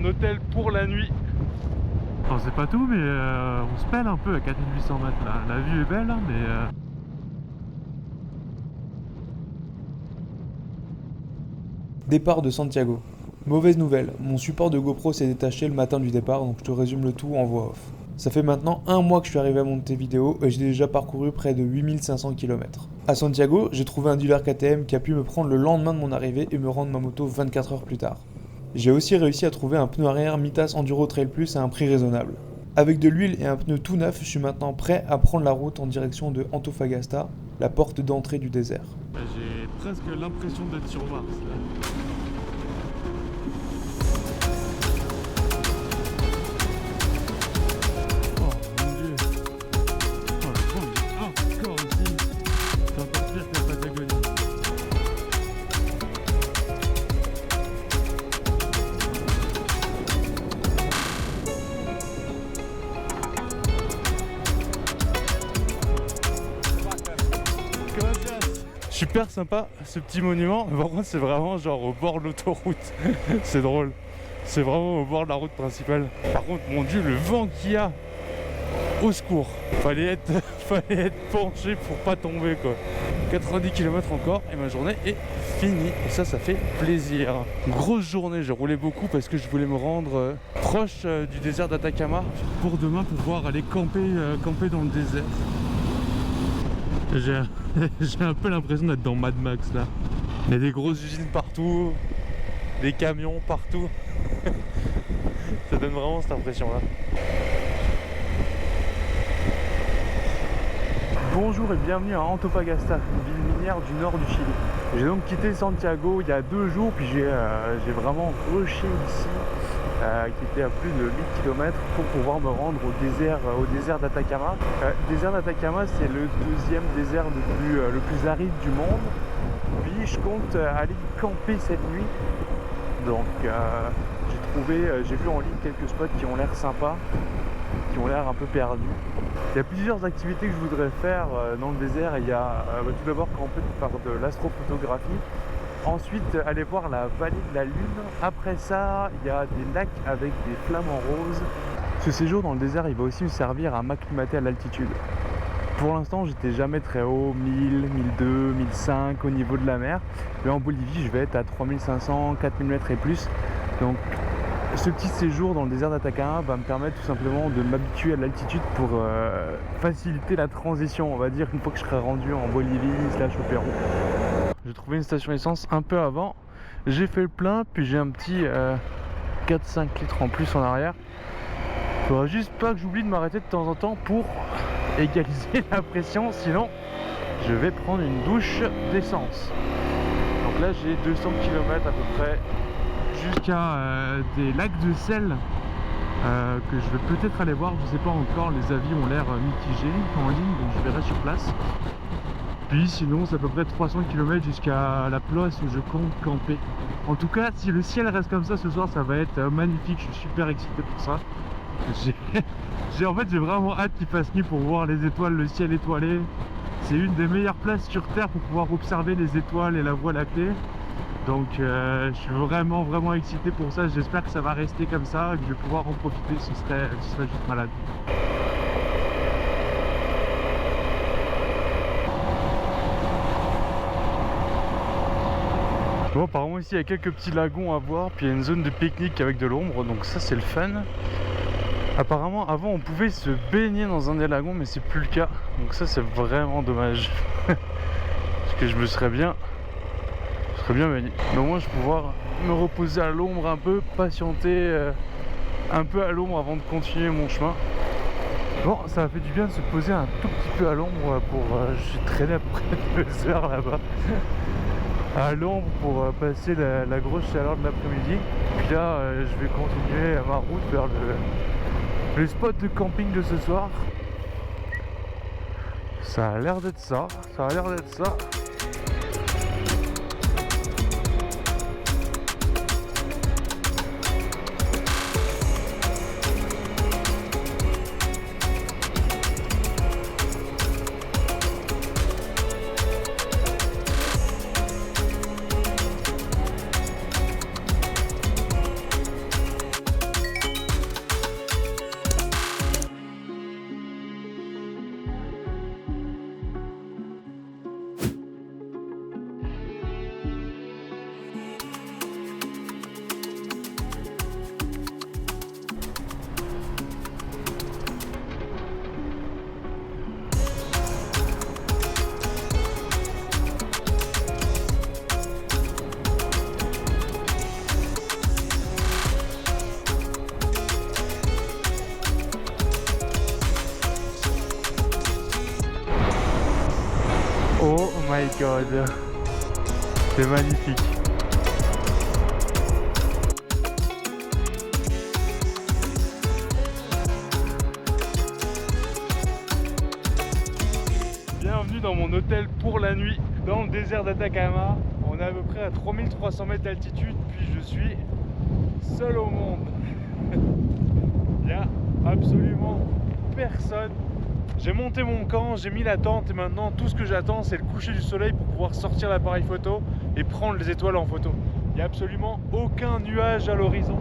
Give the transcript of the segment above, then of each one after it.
mon hôtel pour la nuit. Enfin, c'est pas tout, mais on se pèle un peu à 4800 mètres là. La vue est belle, hein, mais... Départ de Santiago. Mauvaise nouvelle, mon support de GoPro s'est détaché le matin du départ, donc je te résume le tout en voix off. Ça fait maintenant 1 mois que je suis arrivé à Montevideo et j'ai déjà parcouru près de 8500 km. À Santiago, j'ai trouvé un dealer KTM qui a pu me prendre le lendemain de mon arrivée et me rendre ma moto 24 heures plus tard. J'ai aussi réussi à trouver un pneu arrière Mitas Enduro Trail Plus à un prix raisonnable. Avec de l'huile et un pneu tout neuf, je suis maintenant prêt à prendre la route en direction de Antofagasta, la porte d'entrée du désert. J'ai presque l'impression d'être sur Mars là. Super sympa ce petit monument, mais par contre c'est vraiment genre au bord de l'autoroute. C'est drôle, c'est vraiment au bord de la route principale. Par contre mon dieu, le vent qu'il y a, au secours, fallait être penché pour pas tomber quoi. 90 km encore et ma journée est finie et ça fait plaisir. Grosse journée, j'ai roulé beaucoup parce que je voulais me rendre proche du désert d'Atacama pour demain pouvoir aller camper dans le désert. J'ai un peu l'impression d'être dans Mad Max là. Il y a des grosses usines partout, des camions partout. Ça donne vraiment cette impression là. Bonjour et bienvenue à Antofagasta, une ville minière du nord du Chili. J'ai donc quitté Santiago il y a 2 jours, puis j'ai vraiment rushé ici, qui était à plus de 1000 km pour pouvoir me rendre au désert d'Atacama. Le désert d'Atacama, c'est le 2e désert le plus aride du monde. Puis je compte aller camper cette nuit. Donc j'ai vu en ligne quelques spots qui ont l'air sympas, qui ont l'air un peu perdus. Il y a plusieurs activités que je voudrais faire dans le désert. Il y a tout d'abord camper pour faire de l'astrophotographie. Ensuite, aller voir la vallée de la Lune. Après ça, il y a des lacs avec des flamants roses. Ce séjour dans le désert, il va aussi me servir à m'acclimater à l'altitude. Pour l'instant, j'étais jamais très haut, 1000, 1002, 1005 au niveau de la mer. Mais en Bolivie, je vais être à 3500, 4000 mètres et plus. Donc, ce petit séjour dans le désert d'Atacama va me permettre tout simplement de m'habituer à l'altitude pour faciliter la transition, on va dire, une fois que je serai rendu en Bolivie / au Pérou. J'ai trouvé une station essence un peu avant, j'ai fait le plein, puis j'ai un petit 4-5 litres en plus en arrière. Il faudra juste pas que j'oublie de m'arrêter de temps en temps pour égaliser la pression, sinon je vais prendre une douche d'essence. Donc là j'ai 200 km à peu près jusqu'à des lacs de sel que je vais peut-être aller voir, je sais pas encore, les avis ont l'air mitigés en ligne, donc je verrai sur place. Puis sinon c'est à peu près 300 km jusqu'à la place où je compte camper. En tout cas, si le ciel reste comme ça ce soir, ça va être magnifique, je suis super excité pour ça. En fait j'ai vraiment hâte qu'il fasse nuit pour voir les étoiles, le ciel étoilé. C'est une des meilleures places sur Terre pour pouvoir observer les étoiles et la Voie lactée. Donc je suis vraiment excité pour ça, j'espère que ça va rester comme ça, que je vais pouvoir en profiter, ce serait juste malade. Bon, apparemment ici il y a quelques petits lagons à voir, puis il y a une zone de pique-nique avec de l'ombre, donc ça c'est le fun. Apparemment avant on pouvait se baigner dans un des lagons, mais c'est plus le cas, donc ça c'est vraiment dommage. Parce que je me serais bien baigné. Mais au moins je vais pouvoir me reposer à l'ombre un peu, patienter un peu à l'ombre avant de continuer mon chemin. Bon, ça m'a fait du bien de se poser un tout petit peu à l'ombre pour... j'ai traîné à peu près 2 heures là-bas. À l'ombre pour passer la grosse chaleur de l'après-midi. Puis là, je vais continuer ma route vers le spot de camping de ce soir. Ça a l'air d'être ça, my god, c'est magnifique. Bienvenue dans mon hôtel pour la nuit dans le désert d'Atacama. On est à peu près à 3300 mètres d'altitude, puis je suis seul au monde. Il n'y a absolument personne. J'ai monté mon camp, j'ai mis la tente et maintenant tout ce que j'attends c'est le coucher du soleil pour pouvoir sortir l'appareil photo et prendre les étoiles en photo. Il n'y a absolument aucun nuage à l'horizon.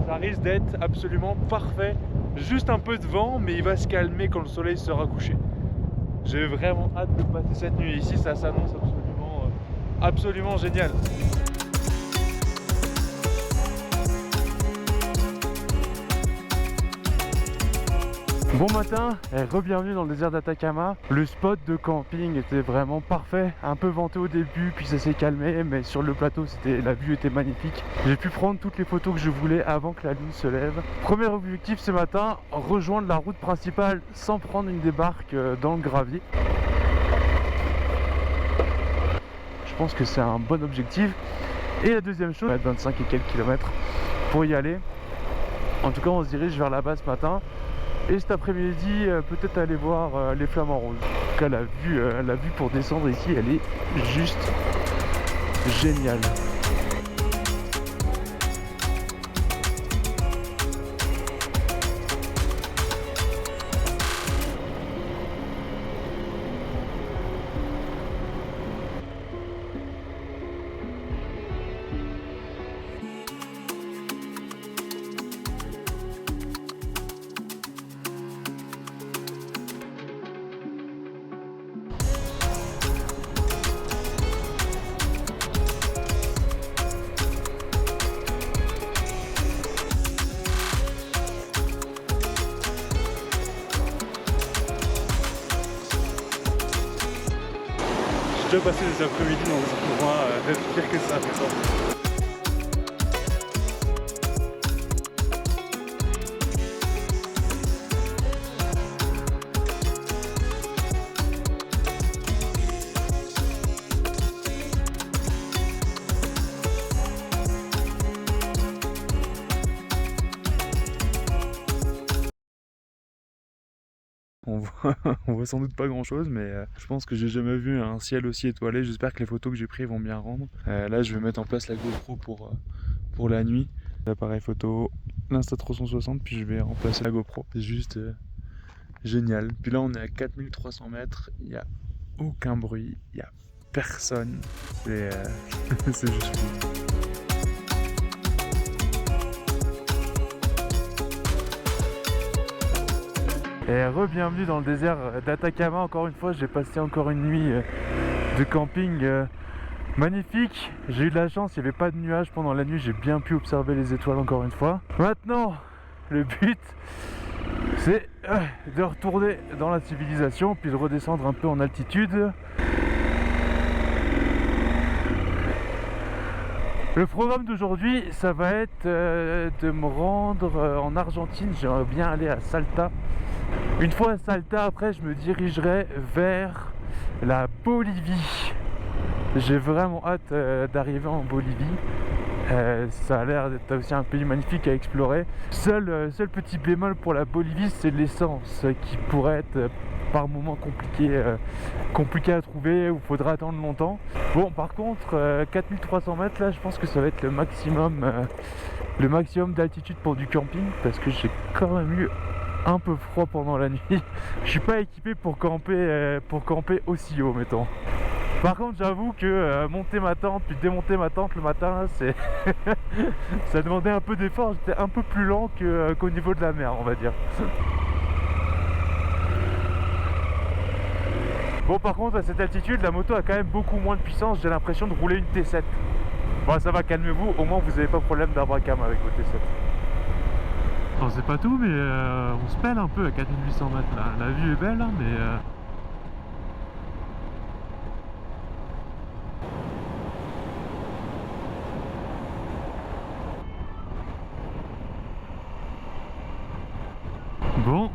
Ça risque d'être absolument parfait. Juste un peu de vent, mais il va se calmer quand le soleil sera couché. J'ai vraiment hâte de passer cette nuit ici, ça s'annonce absolument génial. Bon matin et re-bienvenue dans le désert d'Atacama. Le spot de camping était vraiment parfait, un peu venté au début puis ça s'est calmé, mais sur le plateau la vue était magnifique. J'ai pu prendre toutes les photos que je voulais avant que la lune se lève. Premier objectif ce matin, rejoindre la route principale sans prendre une débarque dans le gravier. Je pense que c'est un bon objectif. Et la deuxième chose, 25 et quelques kilomètres pour y aller. En tout cas on se dirige vers là-bas ce matin. Et cet après-midi, peut-être aller voir les flamants roses. En tout cas, la vue pour descendre ici, elle est juste géniale. J'ai déjà passé des après-midi dans un endroit pire que ça. On voit sans doute pas grand chose, mais je pense que j'ai jamais vu un ciel aussi étoilé. J'espère que les photos que j'ai prises vont bien rendre. Là je vais mettre en place la GoPro pour la nuit. L'appareil photo, l'Insta360, puis je vais remplacer la GoPro. C'est juste génial. Puis là on est à 4300 mètres, il n'y a aucun bruit, il n'y a personne. C'est juste fou. Et re-bienvenue dans le désert d'Atacama. Encore une fois, j'ai passé encore une nuit de camping magnifique. J'ai eu de la chance, il n'y avait pas de nuages pendant la nuit. J'ai bien pu observer les étoiles encore une fois. Maintenant, le but, c'est de retourner dans la civilisation, puis de redescendre un peu en altitude. Le programme d'aujourd'hui, ça va être de me rendre en Argentine. J'aimerais bien aller à Salta. Une fois à Salta, après, je me dirigerai vers la Bolivie. J'ai vraiment hâte d'arriver en Bolivie. Ça a l'air d'être aussi un pays magnifique à explorer. Seul petit bémol pour la Bolivie, c'est l'essence qui pourrait être par moments compliqué à trouver, où il faudra attendre longtemps. Bon, par contre, 4300 mètres, là, je pense que ça va être le maximum d'altitude pour du camping, parce que j'ai quand même eu un peu froid pendant la nuit. Je suis pas équipé pour camper aussi haut, mettons. Par contre, j'avoue que monter ma tente puis démonter ma tente le matin, ça demandait un peu d'effort. J'étais un peu plus lent qu'au niveau de la mer, on va dire. Bon, par contre, à cette altitude, la moto a quand même beaucoup moins de puissance. J'ai l'impression de rouler une T7. Bon, ça va, calmez-vous. Au moins, vous n'avez pas de problème d'arbra-cam avec vos T7. Bon, c'est pas tout, mais on se pèle un peu à 4800 mètres là. La vue est belle, hein, mais bon,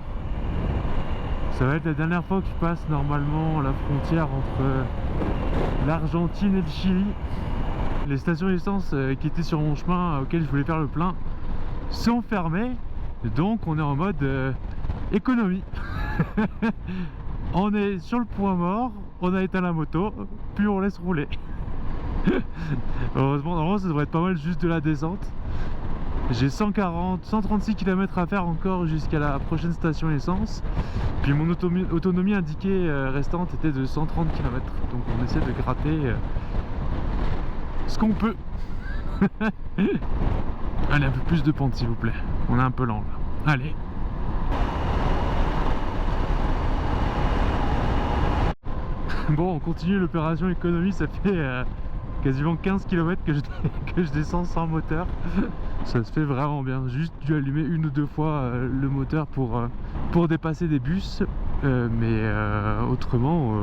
Ça va être la dernière fois que je passe normalement la frontière entre l'Argentine et le Chili. Les stations essence qui étaient sur mon chemin auxquelles je voulais faire le plein sont fermées. Donc on est en mode économie. On est sur le point mort, on a éteint la moto, puis on laisse rouler. Heureusement, normalement ça devrait être pas mal juste de la descente. J'ai 136 km à faire encore jusqu'à la prochaine station essence. Puis mon autonomie indiquée restante était de 130 km. Donc on essaie de gratter ce qu'on peut. Allez, un peu plus de pente s'il vous plaît. On est un peu lent là. Allez. Bon, on continue l'opération économie. Ça fait quasiment 15 km que je descends sans moteur. Ça se fait vraiment bien. Juste dû allumer une ou deux fois le moteur pour dépasser des bus. Mais autrement,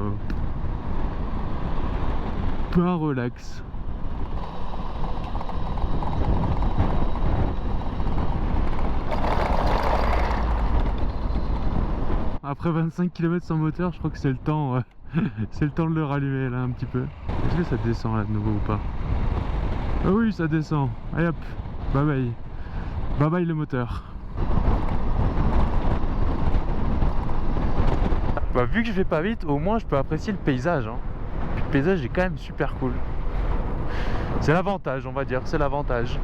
pas relax. Après 25 km sans moteur, je crois que c'est le temps, c'est le temps de le rallumer là un petit peu. Est-ce que ça descend là de nouveau ou pas? Ah oui, ça descend. Allez hop, bye bye. Bye bye le moteur. Bah, vu que je vais pas vite, au moins je peux apprécier le paysage. Hein. Puis le paysage est quand même super cool. C'est l'avantage, on va dire, c'est l'avantage.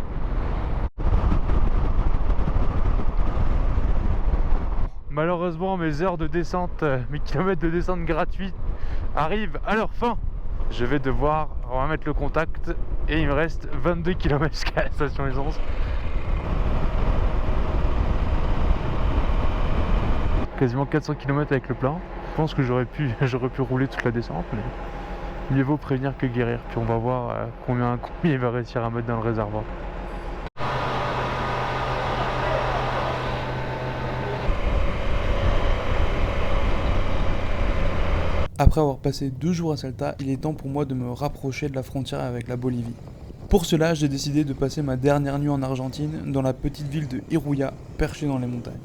Malheureusement, mes heures de descente, mes kilomètres de descente gratuite arrivent à leur fin. Je vais devoir remettre le contact et il me reste 22 km jusqu'à la station essence. Quasiment 400 km avec le plein. Je pense que j'aurais pu rouler toute la descente, mais mieux vaut prévenir que guérir. Puis on va voir combien il va réussir à mettre dans le réservoir. Après avoir passé 2 jours à Salta, il est temps pour moi de me rapprocher de la frontière avec la Bolivie. Pour cela, j'ai décidé de passer ma dernière nuit en Argentine, dans la petite ville de Iruya, perchée dans les montagnes.